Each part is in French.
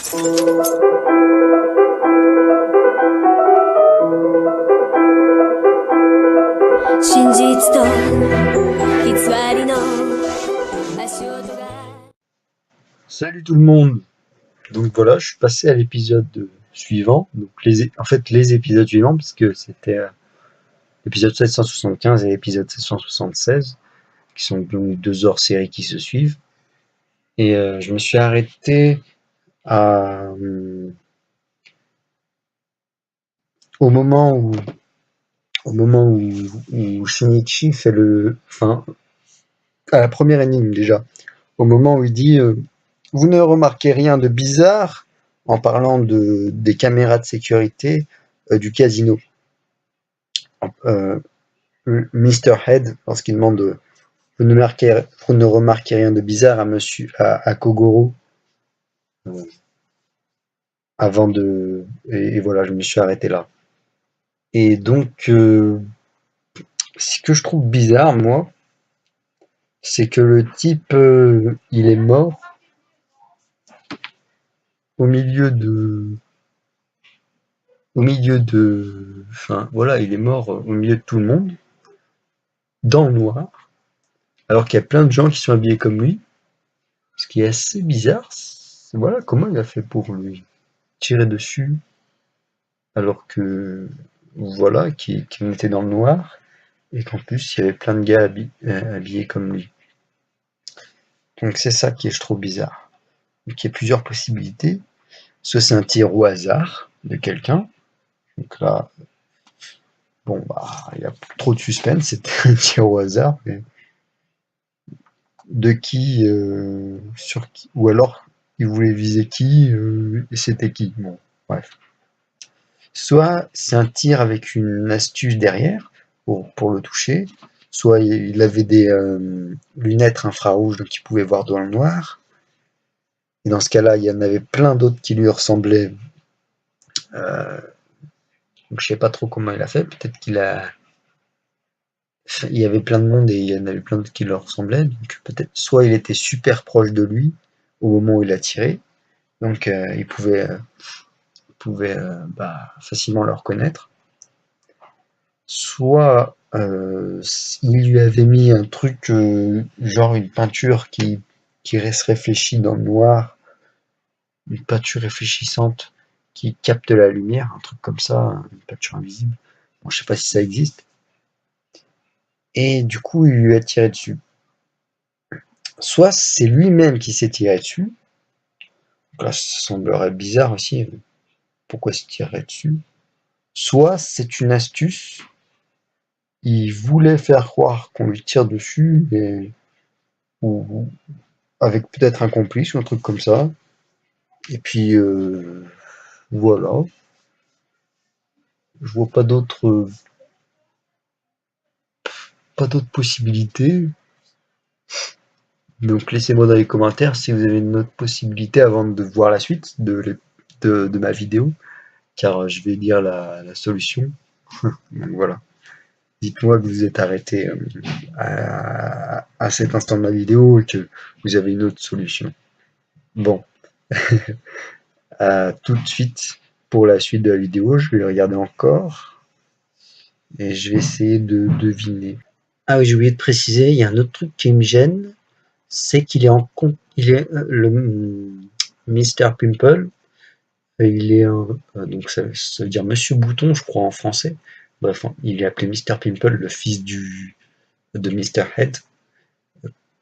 Salut tout le monde. Donc voilà, je suis passé à l'épisode suivant. Donc les épisodes suivants, parce que c'était l'épisode 775 et l'épisode 776, qui sont donc deux hors-séries qui se suivent. Et je me suis arrêté à, au moment où Shinichi fait à la première énigme déjà, au moment où il dit vous ne remarquez rien de bizarre en parlant des caméras de sécurité du casino. Mr. Head, lorsqu'il demande vous ne remarquez rien de bizarre à Kogoro avant de. Et voilà, je me suis arrêté là. Et donc, ce que je trouve bizarre, moi, c'est que le type, il est mort au milieu de. Enfin, voilà, il est mort au milieu de tout le monde, dans le noir, alors qu'il y a plein de gens qui sont habillés comme lui. Ce qui est assez bizarre, c'est voilà, comment il a fait pour lui tirer dessus, alors que, voilà, qu'il était dans le noir, et qu'en plus, il y avait plein de gars habillés comme lui. Donc c'est ça qui est, je trouve, bizarre. Donc il y a plusieurs possibilités. Soit c'est un tir au hasard de quelqu'un. Donc là, bon, bah, il y a trop de suspense, c'était un tir au hasard. Mais de qui, sur qui, ou alors il voulait viser qui, et c'était qui. Bon, bref. Soit c'est un tir avec une astuce derrière pour le toucher, soit il avait des lunettes infrarouges donc il pouvait voir dans le noir. Et dans ce cas-là, il y en avait plein d'autres qui lui ressemblaient. Donc je sais pas trop comment il a fait. Peut-être il y avait plein de monde et il y en avait plein d'autres qui leur ressemblaient. Donc peut-être soit il était super proche de lui au moment où il a tiré, donc il pouvait facilement le reconnaître. Soit il lui avait mis un truc, genre une peinture qui reste réfléchie dans le noir, une peinture réfléchissante qui capte la lumière, un truc comme ça, une peinture invisible. Bon, je sais pas si ça existe. Et du coup, il lui a tiré dessus. Soit c'est lui-même qui s'est tiré dessus. Donc là, ça semblerait bizarre aussi. Pourquoi se tirer dessus? Soit c'est une astuce. Il voulait faire croire qu'on lui tire dessus, ou avec peut-être un complice ou un truc comme ça. Et puis voilà. Je vois pas d'autres possibilités. Donc laissez-moi dans les commentaires si vous avez une autre possibilité avant de voir la suite de ma vidéo, car je vais dire la solution. Donc voilà. Dites-moi que vous êtes arrêté à cet instant de la vidéo et que vous avez une autre solution. Bon, tout de suite pour la suite de la vidéo, je vais regarder encore et je vais essayer de deviner. Ah oui, j'ai oublié de préciser, il y a un autre truc qui me gêne, c'est qu'il est le Mr. Pimple, il est donc ça veut dire Monsieur Bouton, je crois en français. Bref, il est appelé Mr. Pimple, le fils de Mr. Head.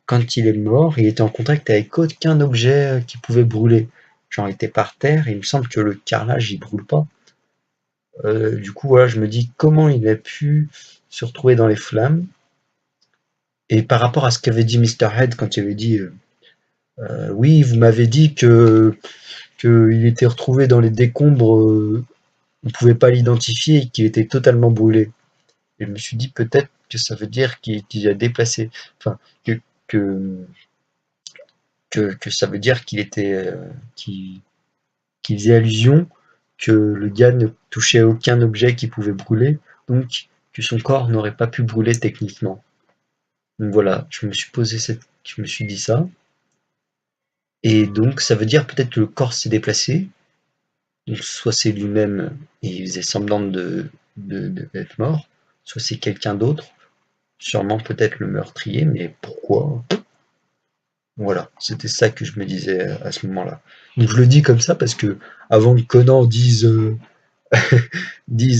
Quand il est mort, il était en contact avec aucun objet qui pouvait brûler. Genre, il était par terre, et il me semble que le carrelage, il brûle pas. Du coup, voilà, je me dis comment il a pu se retrouver dans les flammes. Et par rapport à ce qu'avait dit Mr. Head quand il avait dit oui, vous m'avez dit qu'il était retrouvé dans les décombres, on pouvait pas l'identifier et qu'il était totalement brûlé. Et je me suis dit peut-être que ça veut dire qu'il a déplacé, enfin que, que ça veut dire qu'il faisait allusion que le gars ne touchait aucun objet qui pouvait brûler, donc que son corps n'aurait pas pu brûler techniquement. Donc voilà, je me suis dit ça. Et donc ça veut dire peut-être que le corps s'est déplacé, donc soit c'est lui-même et il faisait semblant d'être mort, soit c'est quelqu'un d'autre, sûrement peut-être le meurtrier, mais pourquoi? Voilà, c'était ça que je me disais à ce moment-là. Donc je le dis comme ça parce que avant que Conan dise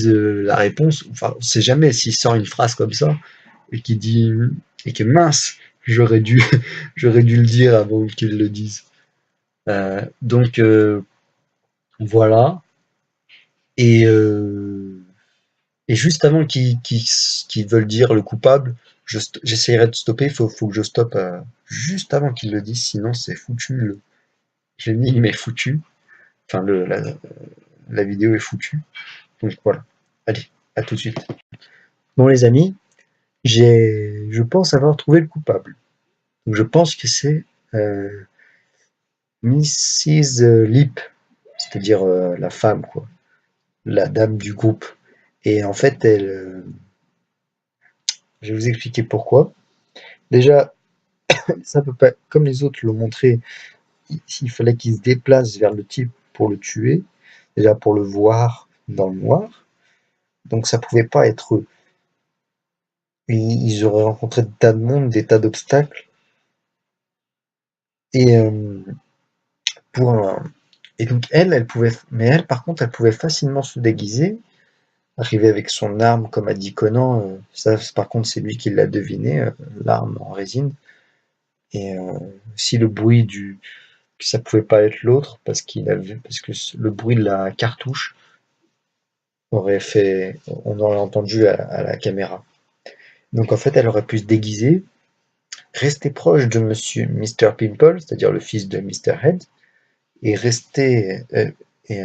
la réponse, enfin on sait jamais s'il sort une phrase comme ça et qu'il dit et que mince, j'aurais dû j'aurais dû le dire avant qu'il le dise. Donc voilà. Et, euh, et juste avant qu'ils veulent dire le coupable, j'essayerai de stopper. Faut que je stoppe juste avant qu'ils le disent, sinon c'est foutu. L'énigme est foutue. Enfin, la vidéo est foutue. Donc voilà. Allez, à tout de suite. Bon les amis, je pense avoir trouvé le coupable. Donc je pense que c'est euh, Mrs. Lip, c'est-à-dire la femme, quoi, la dame du groupe. Et en fait, je vais vous expliquer pourquoi. Déjà, ça peut pas, comme les autres l'ont montré, il fallait qu'il se déplace vers le type pour le tuer, déjà pour le voir dans le noir. Donc ça pouvait pas être eux. Ils auraient rencontré des tas de monde, des tas d'obstacles. Et pour un- et donc elle pouvait, mais elle par contre, elle pouvait facilement se déguiser, arriver avec son arme, comme a dit Conan. Ça, par contre, c'est lui qui l'a deviné, l'arme en résine. Et si le bruit que ça pouvait pas être l'autre parce que le bruit de la cartouche on aurait entendu à la caméra. Donc en fait, elle aurait pu se déguiser, rester proche de Monsieur Mr. Pimple, c'est-à-dire le fils de Mr. Head, et rester, et,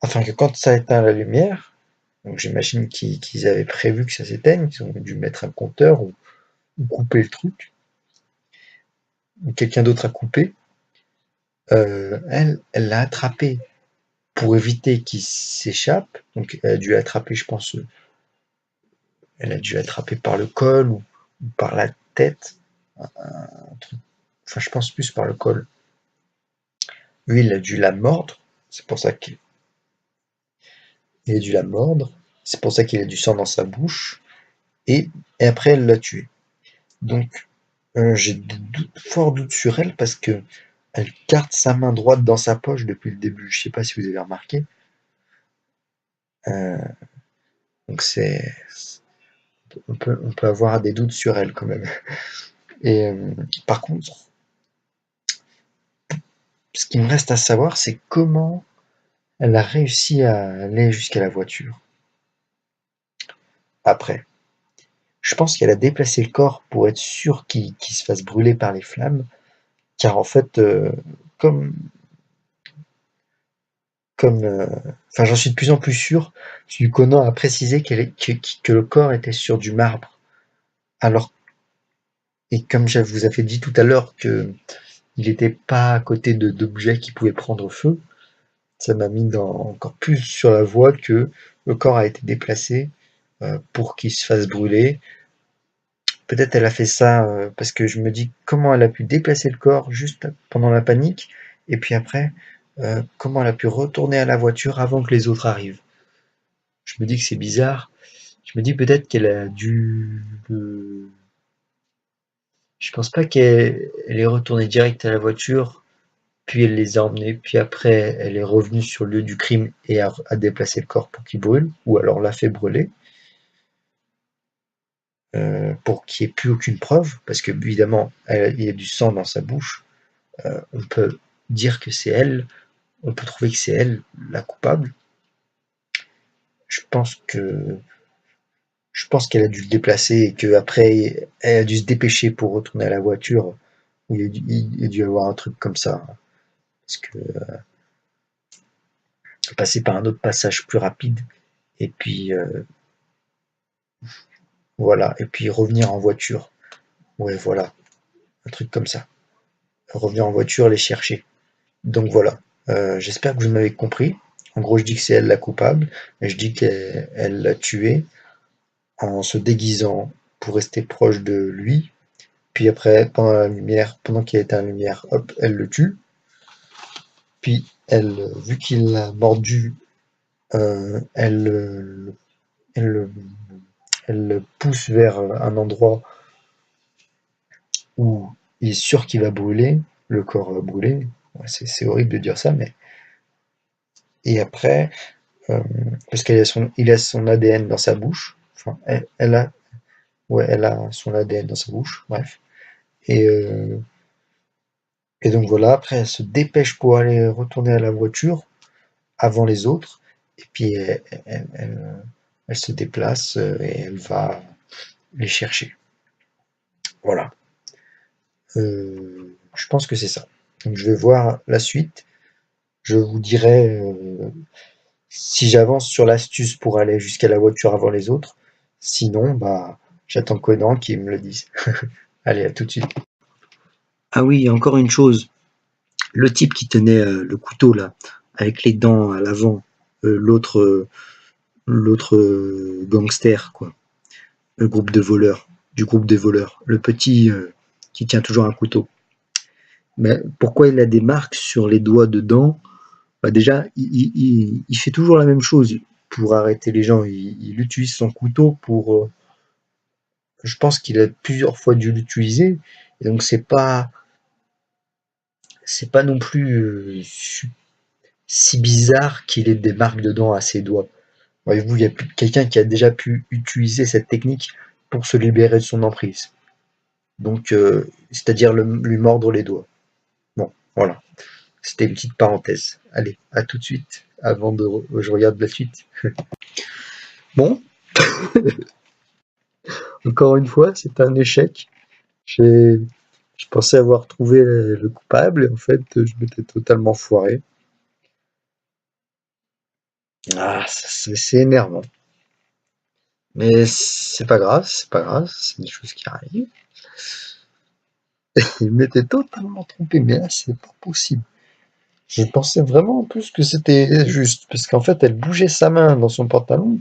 afin que quand ça éteint la lumière, donc j'imagine qu'ils avaient prévu que ça s'éteigne, qu'ils ont dû mettre un compteur ou couper le truc, ou quelqu'un d'autre a coupé, elle l'a attrapé pour éviter qu'il s'échappe. Donc elle a dû attraper, je pense, elle a dû attraper par le col ou par la tête, un truc. Enfin, je pense plus par le col. Lui, il a dû la mordre. C'est pour ça qu'il a dû la mordre. C'est pour ça qu'il a du sang dans sa bouche. Et, et après, elle l'a tué. Donc, j'ai des forts doutes sur elle parce que elle garde sa main droite dans sa poche depuis le début. Je sais pas si vous avez remarqué. Euh, donc on peut avoir des doutes sur elle quand même. Et par contre, ce qui me reste à savoir, c'est comment elle a réussi à aller jusqu'à la voiture. Après, je pense qu'elle a déplacé le corps pour être sûre qu'il se fasse brûler par les flammes, car en fait, comme, comme, enfin, j'en suis de plus en plus sûr. Conan a précisé que le corps était sur du marbre. Alors, et comme je vous avais dit tout à l'heure que il n'était pas à côté d'objets qui pouvaient prendre feu, ça m'a mis encore plus sur la voie que le corps a été déplacé pour qu'il se fasse brûler. Peut-être elle a fait ça parce que je me dis comment elle a pu déplacer le corps juste pendant la panique et puis après comment elle a pu retourner à la voiture avant que les autres arrivent. Je me dis que c'est bizarre. Je me dis peut-être qu'elle a dû. Je pense pas qu'elle est retournée direct à la voiture, puis elle les a emmenés, puis après elle est revenue sur le lieu du crime et a déplacé le corps pour qu'il brûle, ou alors l'a fait brûler. Pour qu'il n'y ait plus aucune preuve, parce que évidemment il y a du sang dans sa bouche, on peut dire que c'est elle, on peut trouver que c'est elle la coupable. Je pense que je pense qu'elle a dû le déplacer et qu'après elle a dû se dépêcher pour retourner à la voiture où il y a dû y avoir un truc comme ça. Parce que passer par un autre passage plus rapide et puis voilà, et puis revenir en voiture. Ouais, voilà, un truc comme ça. Revenir en voiture, les chercher. Donc voilà, j'espère que vous m'avez compris. En gros, je dis que c'est elle la coupable, et je dis qu'elle l'a tué en se déguisant pour rester proche de lui, Puis après, pendant qu'il était en lumière, hop, elle le tue. Puis vu qu'il l'a mordu, elle, elle le pousse vers un endroit où il est sûr qu'il va brûler, le corps va brûler. Ouais, c'est horrible de dire ça, mais. Et après, euh, parce il a son ADN dans sa bouche, enfin, elle a son ADN dans sa bouche, bref. Et, euh, et donc voilà, après, elle se dépêche pour aller retourner à la voiture avant les autres, et puis elle se déplace et elle va les chercher. Voilà. Je pense que c'est ça. Donc je vais voir la suite. Je vous dirai si j'avance sur l'astuce pour aller jusqu'à la voiture avant les autres. Sinon, bah, j'attends Conan qui me le dise. Allez, à tout de suite. Ah oui, encore une chose. Le type qui tenait le couteau là, avec les dents à l'avant, l'autre gangster, quoi. Le groupe de voleurs, du groupe des voleurs. Le petit qui tient toujours un couteau. Mais pourquoi il a des marques sur les doigts dedans? Bah déjà, il fait toujours la même chose pour arrêter les gens. Il utilise son couteau pour. Je pense qu'il a plusieurs fois dû l'utiliser. Et donc c'est pas non plus si bizarre qu'il ait des marques dedans à ses doigts. Voyez-vous, il y a quelqu'un qui a déjà pu utiliser cette technique pour se libérer de son emprise. Donc, c'est-à-dire lui mordre les doigts. Bon, voilà. C'était une petite parenthèse. Allez, à tout de suite, avant que je regarde la suite. Bon, encore une fois, c'est un échec. Je pensais avoir trouvé le coupable et en fait, je m'étais totalement foiré. Ah, c'est énervant. Mais c'est pas grave, c'est des choses qui arrivent. Il m'était totalement trompé, mais là, c'est pas possible. Je pensais vraiment en plus que c'était juste, parce qu'en fait, elle bougeait sa main dans son pantalon,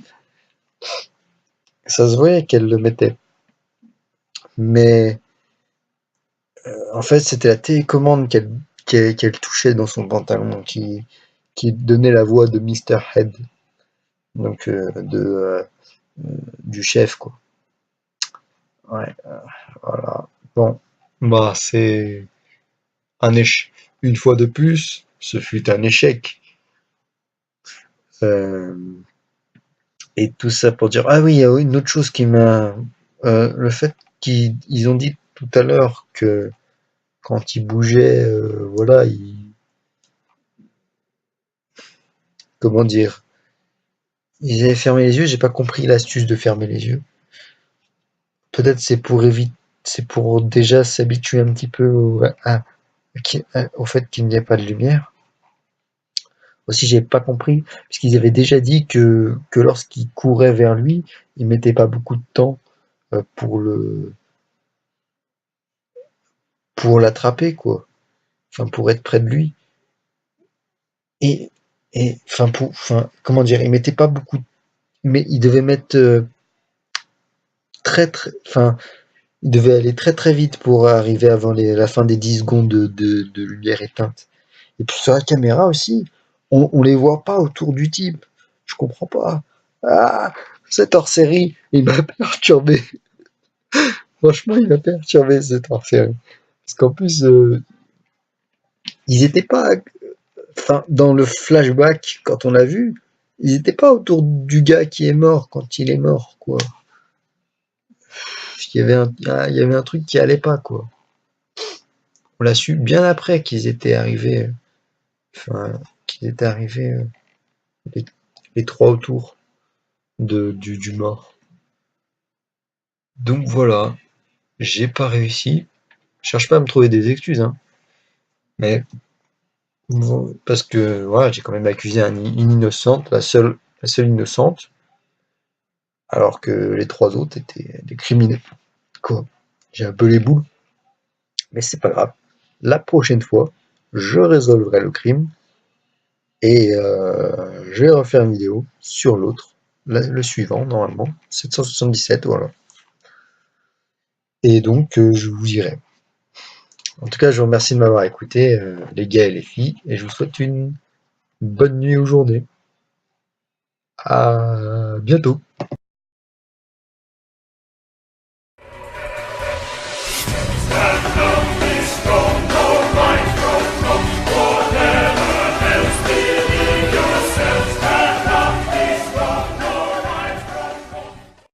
ça se voyait qu'elle le mettait. Mais en fait, c'était la télécommande qu'elle touchait dans son pantalon qui donnait la voix de Mr. Head, donc du chef, quoi. Ouais, voilà. Bon, bah c'est un échec. Une fois de plus, ce fut un échec. Euh, et tout ça pour dire, ah oui, il y a une autre chose qui m'a, le fait qu'ils ont dit tout à l'heure que quand il bougeait, voilà, comment dire, ils avaient fermé les yeux. J'ai pas compris l'astuce de fermer les yeux. Peut-être c'est pour déjà s'habituer un petit peu au fait qu'il n'y ait pas de lumière. Aussi, j'ai pas compris, puisqu'ils avaient déjà dit que lorsqu'il courait vers lui, il mettait pas beaucoup de temps pour pour l'attraper, quoi. Enfin, pour être près de lui. Et, comment dire, il mettait pas beaucoup, mais il devait mettre enfin, il devait aller très très vite pour arriver avant la fin des 10 secondes de lumière éteinte. Et puis sur la caméra aussi, on les voit pas autour du type. Je comprends pas. Ah, cet hors-série, il m'a perturbé. Franchement, il m'a perturbé cet hors-série. Parce qu'en plus, ils étaient pas, enfin, dans le flashback, quand on l'a vu, ils étaient pas autour du gars qui est mort quand il est mort, quoi. Il y avait un truc qui allait pas, quoi. On l'a su bien après qu'ils étaient arrivés, enfin, qu'ils étaient arrivés les, les trois autour du mort. Donc voilà, j'ai pas réussi. Je cherche pas à me trouver des excuses, hein. Mais parce que voilà, j'ai quand même accusé une innocente, la seule innocente, alors que les trois autres étaient des criminels. Quoi. J'ai un peu les boules, mais c'est pas grave. La prochaine fois, je résolverai le crime et je vais refaire une vidéo sur l'autre, le suivant normalement, 777, voilà. Et donc, je vous dirai. En tout cas, je vous remercie de m'avoir écouté, les gars et les filles, et je vous souhaite une bonne nuit ou journée. À bientôt.